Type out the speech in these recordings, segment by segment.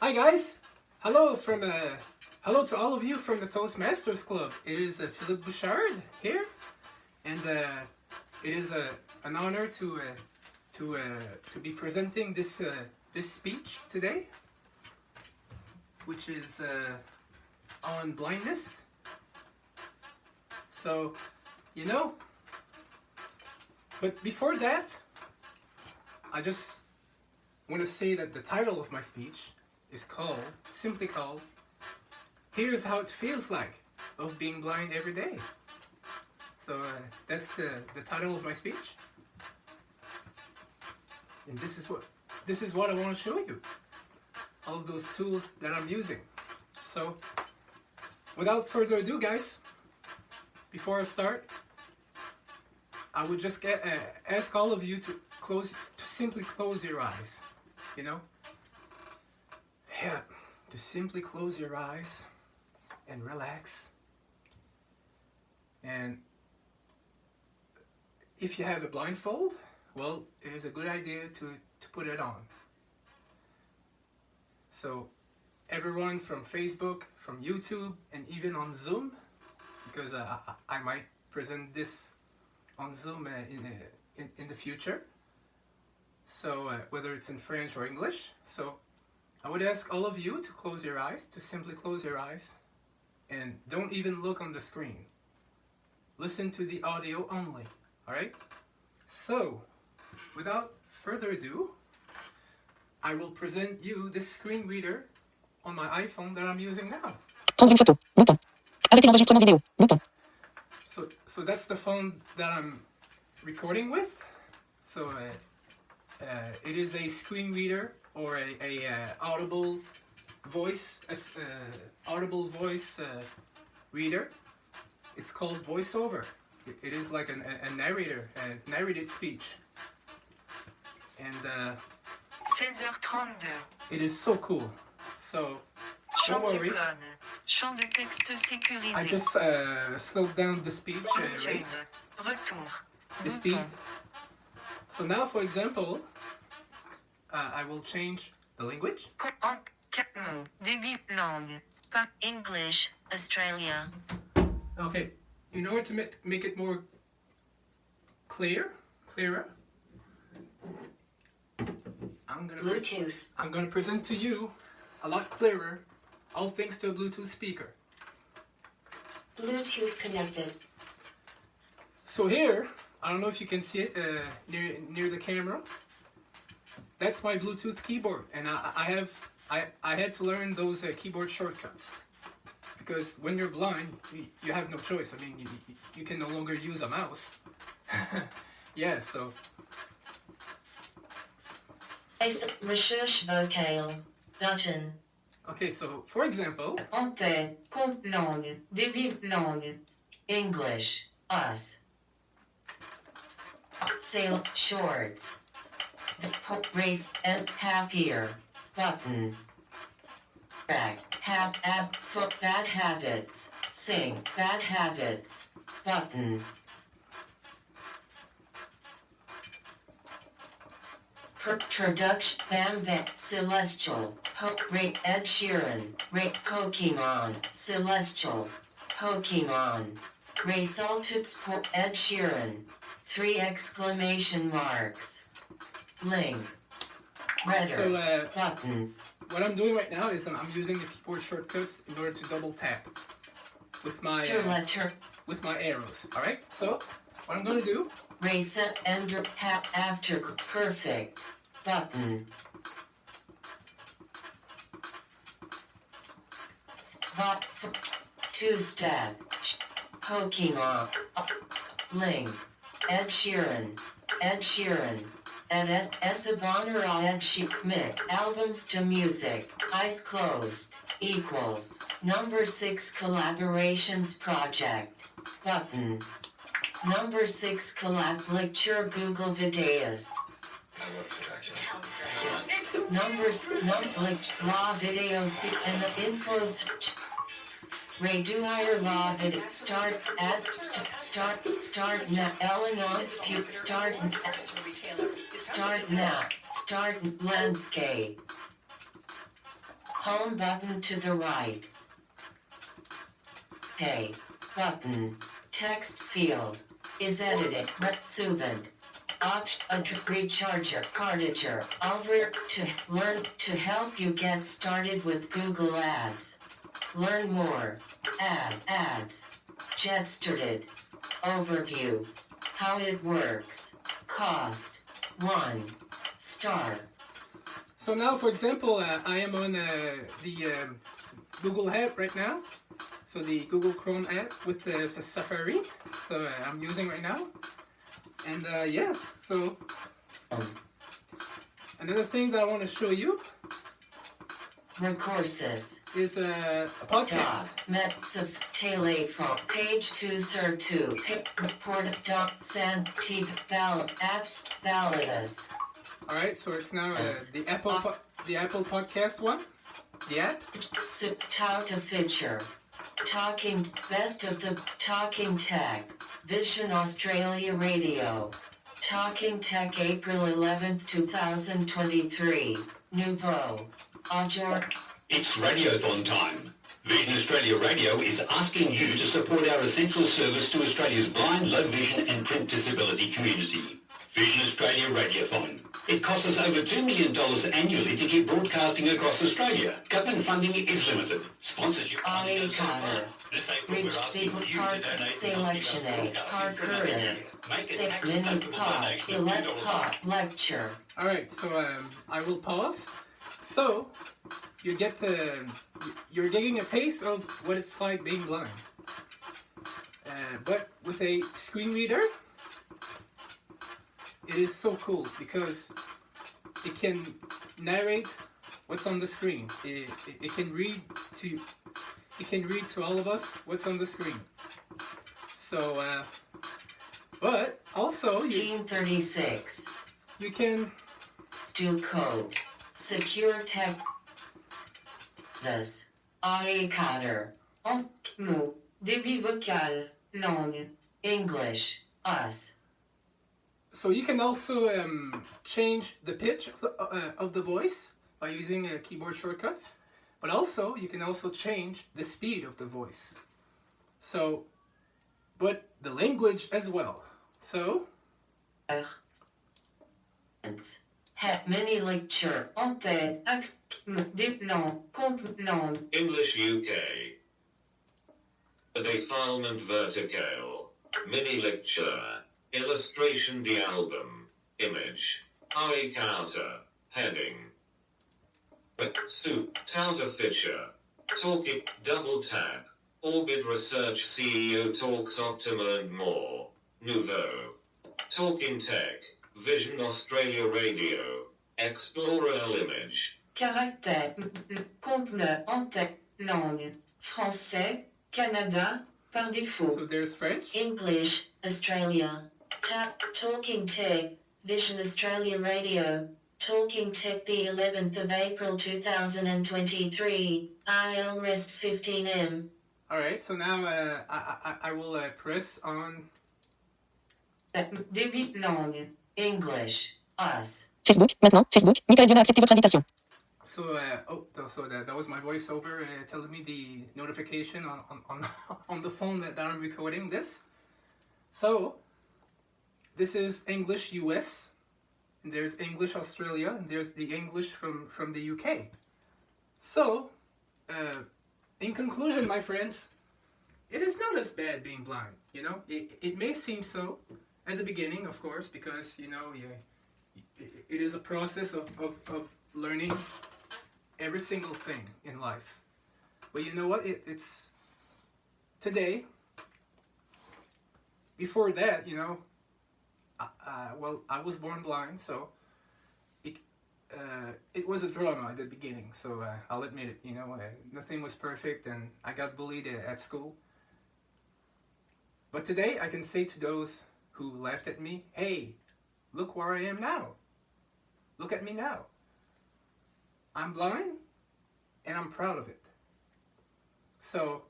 Hi guys! Hello to all of you from the Toastmasters Club. It is Philippe Bouchard here, and it is an honor to be presenting this speech today, which is on blindness. So, but before that, I just want to say that the title of my speech is simply called, Here's How It Feels Like of Being Blind Every Day. So that's the title of my speech. And this is what I want to show you. All of those tools that I'm using. So without further ado, guys, before I start, I would just ask all of you to simply close your eyes. Yeah, to simply close your eyes and relax. And if you have a blindfold, well, it is a good idea to put it on. So everyone from Facebook, from YouTube, and even on Zoom, because I might present this on Zoom in the future. So whether it's in French or English. So I would ask all of you to close your eyes, to simply close your eyes, and don't even look on the screen. Listen to the audio only, all right? So, without further ado, I will present you this screen reader on my iPhone that I'm using now. Prendre une photo. Bouton. Arrêter l'enregistrement vidéo. Bouton. So that's the phone that I'm recording with. So it is a screen reader or a audible voice reader. It's called VoiceOver. It is like a narrator, a narrated speech. And 16h32. It is so cool. So don't worry. Champ de texte sécurisé. I just slowed down the speech rate. Retour. The speed. So now, for example, I will change the language. Début langue. English, Australia. Okay, in order to make it more clearer, Bluetooth. I'm gonna present to you a lot clearer, all thanks to a Bluetooth speaker. Bluetooth connected. So here, I don't know if you can see it near the camera. That's my Bluetooth keyboard, and I had to learn those keyboard shortcuts, because when you're blind, you have no choice. I mean, you can no longer use a mouse. Yeah, so. Recherche vocale. Button. Okay, so for example. Entrée, compte langue, début langue. English, us. Sale, shorts. Race and happier. Button. Back, foot, bad habits. Sing, bad habits. Button. Production, Celestial, rate Ed Sheeran, rate Pokemon, Celestial, Pokemon, resulted for Ed Sheeran, 3 exclamation marks, link, redder, button. What I'm doing right now is I'm using the keyboard shortcuts in order to double tap with my arrows. All right. So what I'm going to do. Reset and tap after perfect button. Two-step Pokemon link Ed Sheeran Ed Esabonera Ed Sheeran albums to music eyes closed equals number 6 collaborations project button. Number 6 collab lecture Google videos. Numbers law video and the infos. Reduire law video start now Ellenon's puke start now start landscape. Home button to the right. Pay button. Text field is edited. Suivant. Recharger. Cartager. Over to learn to help you get started with Google Ads. Learn more. Ads. Get started. Overview. How it works. Cost. 1 star. So now, for example, I am on the Google app right now. So the Google Chrome app with the Safari. So I'm using right now. And yes, so another thing that I want to show you Recourses. is a podcast. Telephone. Page 2 Sir 2. Report. Send. TV. Apps. Balladas. All right, so it's now the Apple Podcast one. The app. Talk to feature. Talking. Best of the Talking Tech. Vision Australia Radio. Talking Tech April 11th, 2023. Nouveau. It's Radiothon time. Vision Australia Radio is asking you to support our essential service to Australia's blind, low vision and print disability community. Vision Australia Radiothon. It costs us over $2 million annually to keep broadcasting across Australia. Government funding is limited. Sponsorship funding goes so far. This April we're asking you to donate to help keep us broadcasting for another year. Make a tax-deductible donation of $2 a month. Lecture. All right, so I will pause. So you get you're getting a taste of what it's like being blind, but with a screen reader. It is so cool because it can narrate what's on the screen. It can read to all of us what's on the screen. So, but also Team 36. you can Do code. Secure tech. This. Coder. Mot. Débit vocal. Langue. English. Us. So you can also change the pitch of the voice by using keyboard shortcuts, but also you can also change the speed of the voice. So, but the language as well. So, Mini lecture. En-tête. Contenant. English UK. Defilement vertical. Mini lecture. Illustration the album. Image. Eye counter. Heading. Soup. Touter feature. Talking. Double tap. Orbit Research CEO talks Optima and more. Nouveau. Talking Tech. Vision Australia Radio. Explorer image. Caractère. Contenant. En-tête. Langue. Français. Canada. Par défaut. so there's French. English. Australia. Talking Tech. Vision Australia Radio. Talking Tech the 11th of April 2023. IL Rest 15M. All right, so now I will press on. Débit langue. English. Us. Facebook, maintenant, Facebook, Michael Dion a accepté votre invitation. So so that was my voiceover telling me the notification on the phone that I'm recording this. So this is English US, and there's English Australia, and there's the English from the UK. So, in conclusion, my friends, it is not as bad being blind. You know, it may seem so at the beginning, of course, because you know, it is a process of learning every single thing in life. But you know what? It's today. Before that, you know. Well, I was born blind, so it was a drama at the beginning. So I'll admit it. You know, nothing was perfect, and I got bullied at school. But today, I can say to those who laughed at me, "Hey, look where I am now. Look at me now. I'm blind, and I'm proud of it." So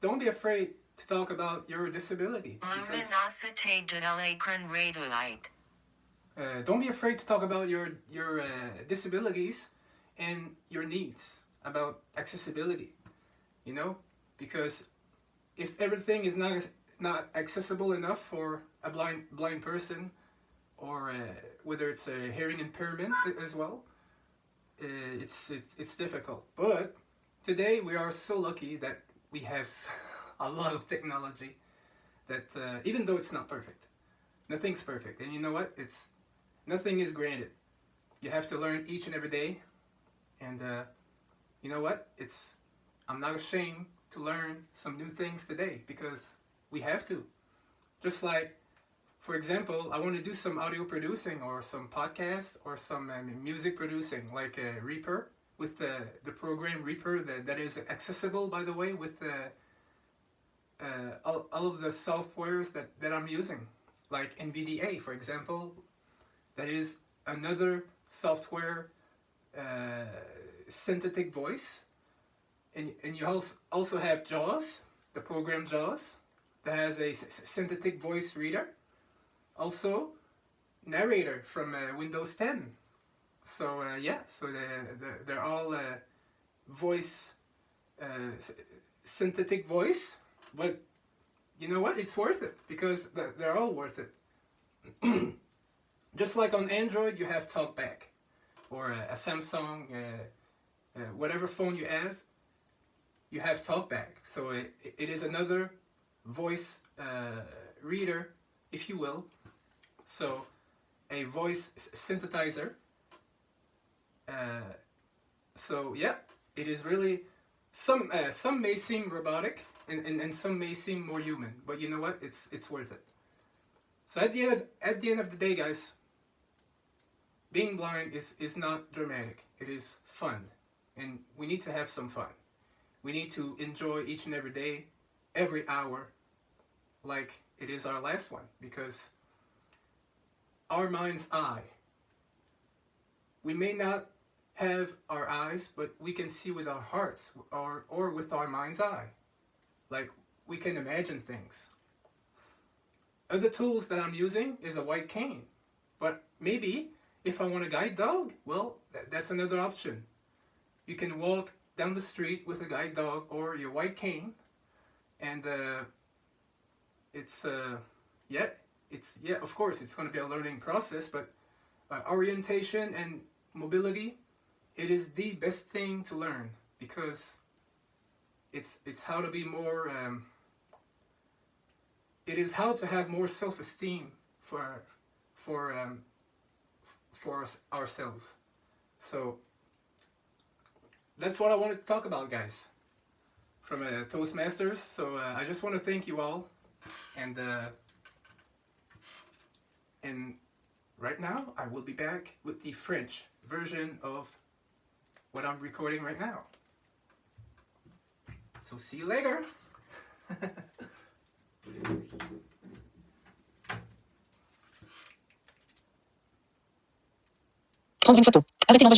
don't be afraid to talk about your disability. Luminosité de l'écran radiolyte. Don't be afraid to talk about your disabilities and your needs, about accessibility, you know, because if everything is not accessible enough for a blind person, or whether it's a hearing impairment as well, it's difficult. But today we are so lucky that we have a lot of technology that even though it's not perfect, nothing's perfect, and you know what? Nothing is granted. You have to learn each and every day, and you know what? I'm not ashamed to learn some new things today because we have to. Just like, for example, I want to do some audio producing or some podcast or some music producing, like Reaper, with the program Reaper that is accessible, by the way, with all of the softwares that I'm using, like NVDA, for example. That is another software, synthetic voice, and you also have JAWS, the program JAWS, that has a synthetic voice reader. Also, narrator from Windows 10. So so they're all voice, synthetic voice, but you know what? It's worth it because they're all worth it. Just like on Android, you have TalkBack, or a Samsung, whatever phone you have TalkBack. So it is another voice reader, if you will. So a voice synthesizer. So yeah, it is really, some may seem robotic and some may seem more human, but you know what? It's worth it. So at the end of the day, guys, being blind is not dramatic. It is fun, and we need to have some fun. We need to enjoy each and every day, every hour, like it is our last one, because our mind's eye. We may not have our eyes, but we can see with our hearts, or with our mind's eye. Like, we can imagine things. Other tools that I'm using is a white cane, but maybe if I want a guide dog, well, that's another option. You can walk down the street with a guide dog or your white cane, and of course it's going to be a learning process, but orientation and mobility, it is the best thing to learn, because it's how to be more, it is how to have more self-esteem for ourselves. So that's what I wanted to talk about, guys, from Toastmasters. So I just want to thank you all, and right now I will be back with the French version of what I'm recording right now. So see you later. Prendre une photo. Arrêtez l'enregistrement.